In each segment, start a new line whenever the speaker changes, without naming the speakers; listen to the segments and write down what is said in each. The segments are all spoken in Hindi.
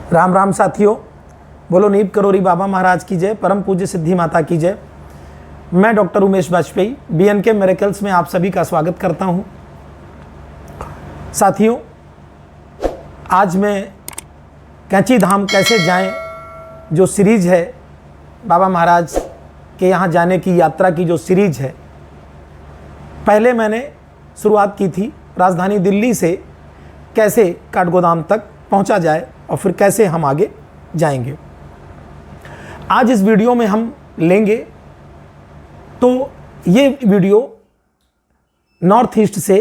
राम राम साथियों, बोलो नीप करोरी बाबा महाराज की जय, परम पूज्य सिद्धि माता की जय। मैं doctor Umesh Vajpayee BNK miracles में आप सभी का स्वागत करता हूं। साथियों, आज मैं कैंची धाम कैसे जाएं जो सीरीज है, बाबा महाराज के यहाँ जाने की यात्रा की जो सीरीज है, पहले मैंने शुरुआत की थी राजधानी दिल्ली से कैसे काठगोदाम तक पहुंचा जाए और फिर कैसे हम आगे जाएंगे। आज इस वीडियो में हम लेंगे तो ये वीडियो नॉर्थ ईस्ट से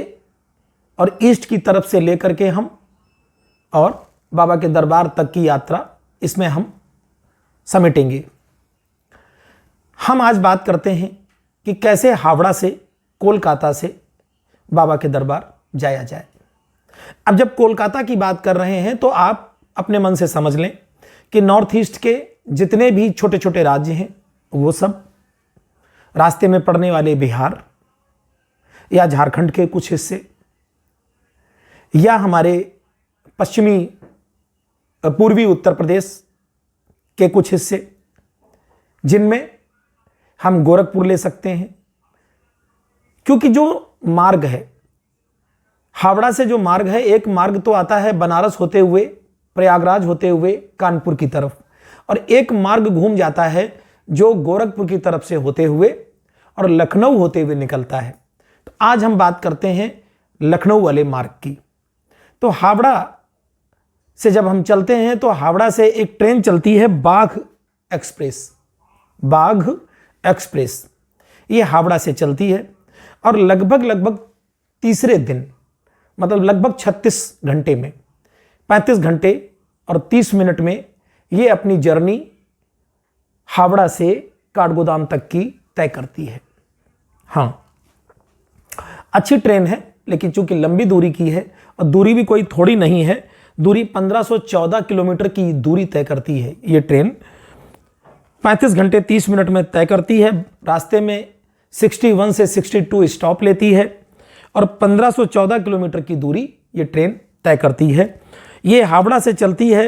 और ईस्ट की तरफ से लेकर के हम और बाबा के दरबार तक की यात्रा इसमें हम समेटेंगे। हम आज बात करते हैं कि कैसे हावड़ा से कोलकाता से बाबा के दरबार जाया जाए। अब जब कोलकाता की बात कर रहे हैं तो आप अपने मन से समझ लें कि नॉर्थ ईस्ट के जितने भी छोटे छोटे राज्य हैं वो सब, रास्ते में पड़ने वाले बिहार या झारखंड के कुछ हिस्से या हमारे पश्चिमी पूर्वी उत्तर प्रदेश के कुछ हिस्से, जिनमें हम गोरखपुर ले सकते हैं। क्योंकि जो मार्ग है हावड़ा से, जो मार्ग है, एक मार्ग तो आता है बनारस होते हुए, प्रयागराज होते हुए कानपुर की तरफ, और एक मार्ग घूम जाता है जो गोरखपुर की तरफ से होते हुए और लखनऊ होते हुए निकलता है। तो आज हम बात करते हैं लखनऊ वाले मार्ग की। तो हावड़ा से जब हम चलते हैं तो हावड़ा से एक ट्रेन चलती है बाघ एक्सप्रेस। बाघ एक्सप्रेस ये हावड़ा से चलती है और लगभग तीसरे दिन, मतलब लगभग 36 घंटे में, 35 घंटे और 30 मिनट में ये अपनी जर्नी हावड़ा से काठगोदाम तक की तय करती है। हाँ, अच्छी ट्रेन है, लेकिन चूंकि लंबी दूरी की है और दूरी भी कोई थोड़ी नहीं है, दूरी 1514 किलोमीटर की दूरी तय करती है ये ट्रेन। 35 घंटे 30 मिनट में तय करती है। रास्ते में 61 से 62 स्टॉप लेती है और 1514 किलोमीटर की दूरी ये ट्रेन तय करती है। ये हावड़ा से चलती है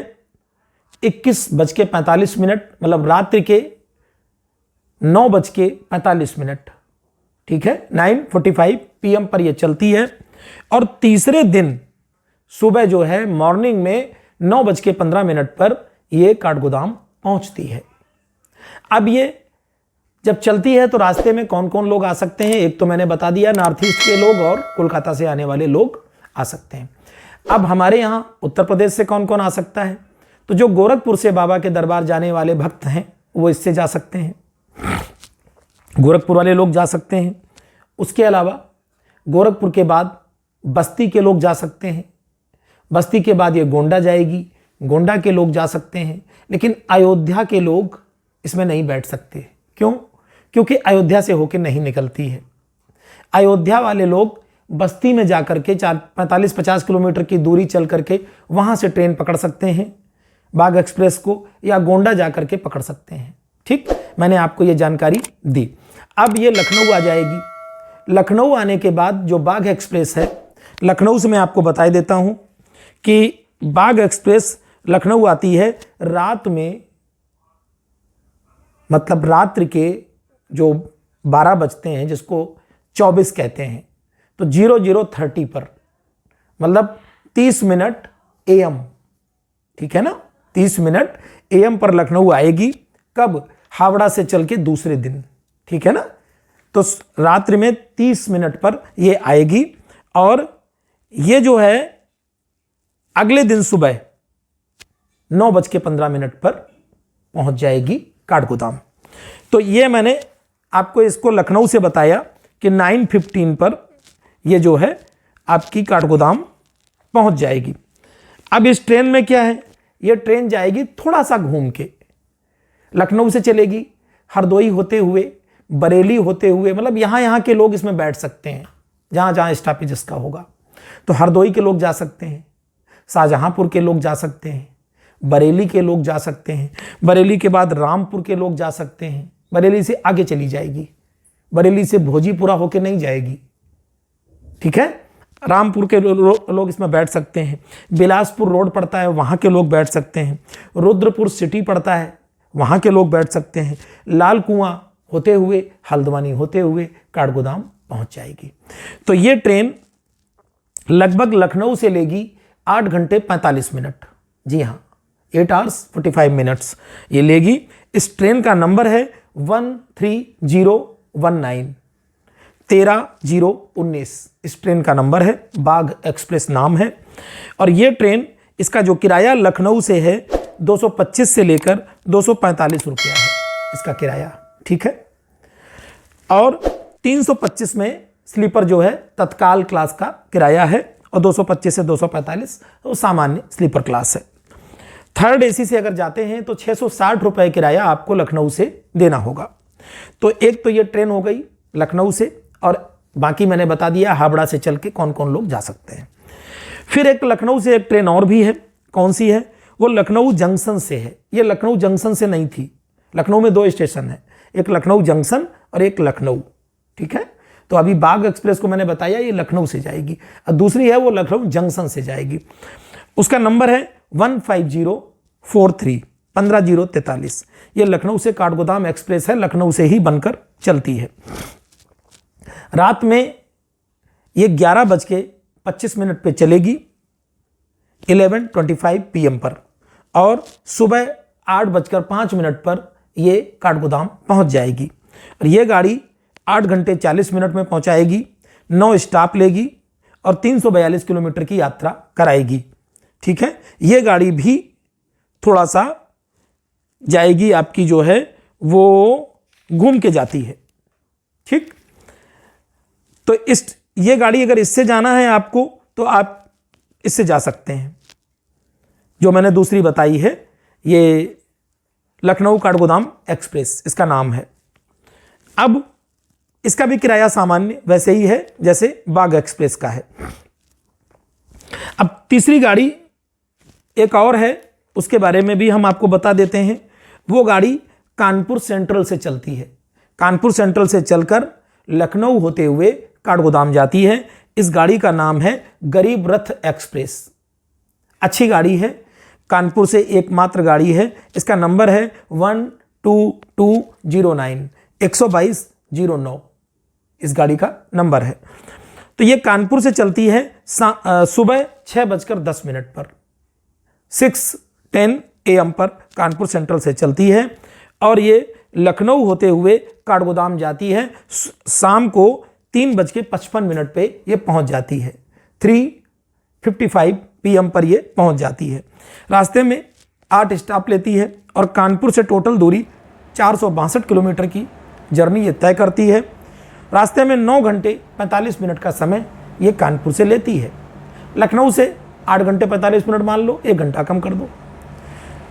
21:45, मतलब रात्रि के 9:45। ठीक है, 9:45 PM पर यह चलती है और तीसरे दिन सुबह जो है मॉर्निंग में 9:15 पर यह काठगोदाम पहुंचती है। अब ये जब चलती है तो रास्ते में कौन कौन लोग आ सकते हैं, एक तो मैंने बता दिया, नॉर्थ ईस्ट के लोग और कोलकाता से आने वाले लोग आ सकते हैं। अब हमारे यहाँ उत्तर प्रदेश से कौन कौन आ सकता है, तो जो गोरखपुर से बाबा के दरबार जाने वाले भक्त हैं वो इससे जा सकते हैं, गोरखपुर वाले लोग जा सकते हैं। उसके अलावा गोरखपुर के बाद बस्ती के लोग जा सकते हैं, बस्ती के बाद ये गोंडा जाएगी, गोंडा के लोग जा सकते हैं। लेकिन अयोध्या के लोग इसमें नहीं बैठ सकते। क्यों? क्योंकि अयोध्या से होकर नहीं निकलती है। अयोध्या वाले लोग बस्ती में जाकर के 45-50 किलोमीटर की दूरी चल करके वहां से ट्रेन पकड़ सकते हैं बाघ एक्सप्रेस को, या गोंडा जाकर के पकड़ सकते हैं। ठीक, मैंने आपको ये जानकारी दी। अब ये लखनऊ आ जाएगी। लखनऊ आने के बाद जो बाघ एक्सप्रेस है, लखनऊ से मैं आपको बता देता हूं कि बाघ एक्सप्रेस लखनऊ आती है रात में, मतलब रात्रि के जो 12 बजते हैं, जिसको 24 कहते हैं, तो 00:30 पर, मतलब 30 मिनट AM, ठीक है ना, 30 मिनट AM पर लखनऊ आएगी। कब? हावड़ा से चल के दूसरे दिन। ठीक है ना, तो रात्रि में 30 मिनट पर ये आएगी और ये जो है अगले दिन सुबह 9:15 पर पहुंच जाएगी काठगोदाम। तो ये मैंने आपको इसको लखनऊ से बताया कि 9:15 पर ये जो है आपकी काठगोदाम पहुंच जाएगी। अब इस ट्रेन में क्या है, ये ट्रेन जाएगी थोड़ा सा घूम के, लखनऊ से चलेगी हरदोई होते हुए, बरेली होते हुए, मतलब यहाँ के लोग इसमें बैठ सकते हैं जहाँ जहाँ स्टॉपेज इसका होगा। तो हरदोई के लोग जा सकते हैं, शाहजहांपुर के लोग जा सकते हैं, बरेली के लोग जा सकते हैं, बरेली के बाद रामपुर के लोग जा सकते हैं। बरेली से आगे चली जाएगी, बरेली से भोजीपुरा होके नहीं जाएगी। ठीक है, रामपुर के लोग इसमें बैठ सकते हैं। बिलासपुर रोड पड़ता है, वहाँ के लोग बैठ सकते हैं। रुद्रपुर सिटी पड़ता है, वहाँ के लोग बैठ सकते हैं। लाल कुआं होते हुए, हल्द्वानी होते हुए काठगोदाम पहुँच जाएगी। तो ये ट्रेन लगभग लखनऊ से लेगी 8 घंटे 45 मिनट। जी हाँ, 8 hours 45 minutes ये लेगी। इस ट्रेन का नंबर है 13019, 13019 इस ट्रेन का नंबर है। बाघ एक्सप्रेस नाम है। और ये ट्रेन, इसका जो किराया लखनऊ से है 225 से लेकर 245 रुपया है इसका किराया, ठीक है। और 325 में स्लीपर जो है तत्काल क्लास का किराया है, और 225 से 245 वो सामान्य स्लीपर क्लास है। थर्ड एसी से अगर जाते हैं तो 660 रुपये किराया आपको लखनऊ से देना होगा। तो एक तो ये ट्रेन हो गई लखनऊ से, और बाकी मैंने बता दिया हावड़ा से चल के कौन कौन लोग जा सकते हैं। फिर एक लखनऊ से एक ट्रेन और भी है। कौन सी है? वो लखनऊ जंक्शन से है। ये लखनऊ जंक्शन से नहीं थी। लखनऊ में 2 स्टेशन है, एक लखनऊ जंक्शन और एक लखनऊ, ठीक है। तो अभी बाघ एक्सप्रेस को मैंने बताया ये लखनऊ से जाएगी, और दूसरी है वो लखनऊ जंक्शन से जाएगी। उसका नंबर है 15043, 15043। ये लखनऊ से काठगोदाम एक्सप्रेस है, लखनऊ से ही बनकर चलती है। रात में ये 11:25 पे चलेगी, 11:25 PM पर, और सुबह 8:05 पर ये काठगोदाम पहुंच जाएगी। और ये गाड़ी 8 घंटे 40 मिनट में पहुंचाएगी, 9 स्टॉप लेगी और 342 किलोमीटर की यात्रा कराएगी, ठीक है। ये गाड़ी भी थोड़ा सा जाएगी, आपकी जो है वो घूम के जाती है, ठीक। तो ये गाड़ी अगर इससे जाना है आपको तो आप इससे जा सकते हैं। जो मैंने दूसरी बताई है ये लखनऊ काठगोदाम एक्सप्रेस इसका नाम है। अब इसका भी किराया सामान्य वैसे ही है जैसे बाघ एक्सप्रेस का है। अब तीसरी गाड़ी एक और है, उसके बारे में भी हम आपको बता देते हैं। वो गाड़ी कानपुर सेंट्रल से चलती है। कानपुर सेंट्रल से चलकर लखनऊ होते हुए काठगोदाम जाती है। इस गाड़ी का नाम है गरीब रथ एक्सप्रेस। अच्छी गाड़ी है, कानपुर से एकमात्र गाड़ी है। इसका नंबर है 12209, 12209 इस गाड़ी का नंबर है। तो ये कानपुर से चलती है सुबह 6:10 पर, 6:10 AM पर कानपुर सेंट्रल से चलती है, और ये लखनऊ होते हुए काठगोदाम जाती है। शाम को 3:55 पे ये पहुंच जाती है, 3:55 PM पर ये पहुंच जाती है। रास्ते में 8 स्टॉप लेती है, और कानपुर से टोटल दूरी 462 किलोमीटर की जर्नी ये तय करती है। रास्ते में 9 घंटे 45 मिनट का समय ये कानपुर से लेती है। लखनऊ से 8 घंटे 45 मिनट मान लो, 1 घंटा कम कर दो।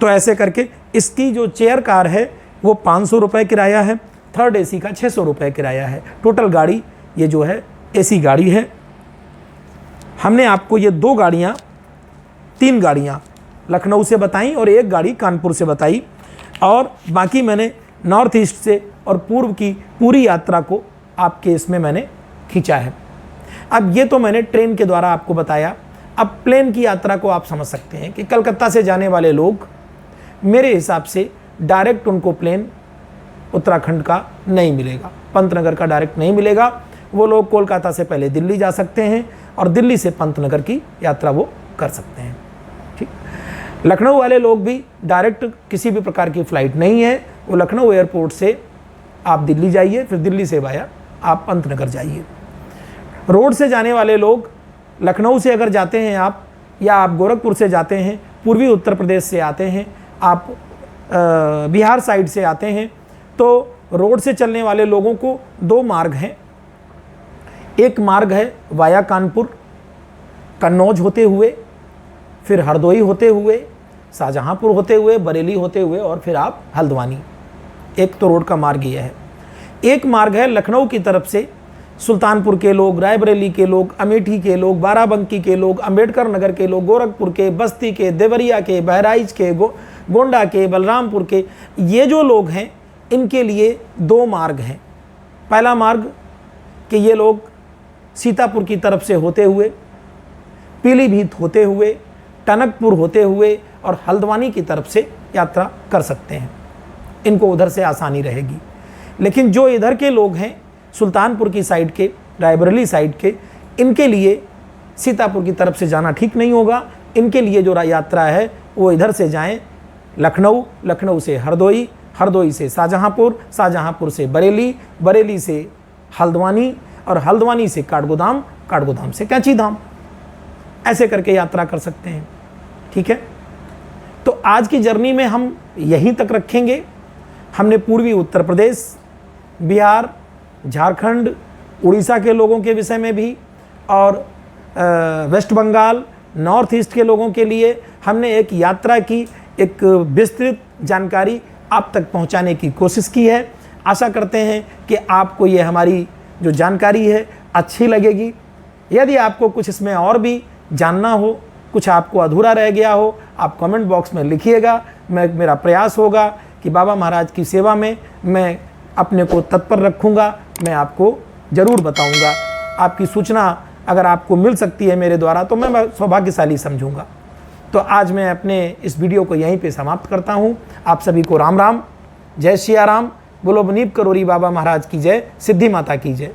तो ऐसे करके इसकी जो चेयर कार है वो 500 रुपये किराया है, थर्ड एसी का 600 रुपये किराया है। टोटल गाड़ी ये जो है एसी गाड़ी है। हमने आपको ये 3 गाड़ियाँ लखनऊ से बताई और 1 गाड़ी कानपुर से बताई, और बाकी मैंने नॉर्थ ईस्ट से और पूर्व की पूरी यात्रा को आपके इसमें मैंने खींचा है। अब ये तो मैंने ट्रेन के द्वारा आपको बताया। अब प्लेन की यात्रा को आप समझ सकते हैं कि कलकत्ता से जाने वाले लोग मेरे हिसाब से डायरेक्ट उनको प्लेन उत्तराखंड का नहीं मिलेगा, पंतनगर का डायरेक्ट नहीं मिलेगा। वो लोग कोलकाता से पहले दिल्ली जा सकते हैं और दिल्ली से पंतनगर की यात्रा वो कर सकते हैं, ठीक। लखनऊ वाले लोग भी डायरेक्ट किसी भी प्रकार की फ़्लाइट नहीं है। वो लखनऊ एयरपोर्ट से आप दिल्ली जाइए, फिर दिल्ली से वाया आप पंतनगर जाइए। रोड से जाने वाले लोग लखनऊ से अगर जाते हैं आप, या आप गोरखपुर से जाते हैं, पूर्वी उत्तर प्रदेश से आते हैं, आप बिहार साइड से आते हैं, तो रोड से चलने वाले लोगों को 2 मार्ग हैं। एक मार्ग है वाया कानपुर, कन्नौज होते हुए, फिर हरदोई होते हुए, शाहजहांपुर होते हुए, बरेली होते हुए, और फिर आप हल्द्वानी। एक तो रोड का मार्ग यह है। एक मार्ग है लखनऊ की तरफ से सुल्तानपुर के लोग, रायबरेली के लोग, अमेठी के लोग, बाराबंकी के लोग, अंबेडकर नगर के लोग, गोरखपुर के, बस्ती के, देवरिया के, बहराइच के, गोंडा के, बलरामपुर के, ये जो लोग हैं इनके लिए 2 मार्ग हैं। पहला मार्ग कि ये लोग सीतापुर की तरफ से होते हुए, पीलीभीत होते हुए, टनकपुर होते हुए और हल्द्वानी की तरफ से यात्रा कर सकते हैं। इनको उधर से आसानी रहेगी। लेकिन जो इधर के लोग हैं, सुल्तानपुर की साइड के, रायबरेली साइड के, इनके लिए सीतापुर की तरफ से जाना ठीक नहीं होगा। इनके लिए जो यात्रा है वो इधर से जाएं लखनऊ, लखनऊ से हरदोई, हरदोई से शाहजहांपुर, शाहजहांपुर से बरेली, बरेली से हल्द्वानी और हल्द्वानी से काठगोदाम, काठगोदाम से कैंची धाम। ऐसे करके यात्रा कर सकते हैं। ठीक है, तो आज की जर्नी में हम यहीं तक रखेंगे। हमने पूर्वी उत्तर प्रदेश, बिहार, झारखंड, उड़ीसा के लोगों के विषय में भी और वेस्ट बंगाल, नॉर्थ ईस्ट के लोगों के लिए हमने एक यात्रा की एक विस्तृत जानकारी आप तक पहुंचाने की कोशिश की है। आशा करते हैं कि आपको ये हमारी जो जानकारी है अच्छी लगेगी। यदि आपको कुछ इसमें और भी जानना हो, कुछ आपको अधूरा रह गया हो, आप कमेंट बॉक्स में लिखिएगा। मेरा प्रयास होगा कि बाबा महाराज की सेवा में मैं अपने को तत्पर रखूँगा। मैं आपको ज़रूर बताऊँगा। आपकी सूचना अगर आपको मिल सकती है मेरे द्वारा तो मैं सौभाग्यशाली समझूंगा। तो आज मैं अपने इस वीडियो को यहीं पे समाप्त करता हूँ। आप सभी को राम राम, जय सिया राम, बोलो मुनीब करोरी बाबा महाराज की जय, सिद्धि माता की जय।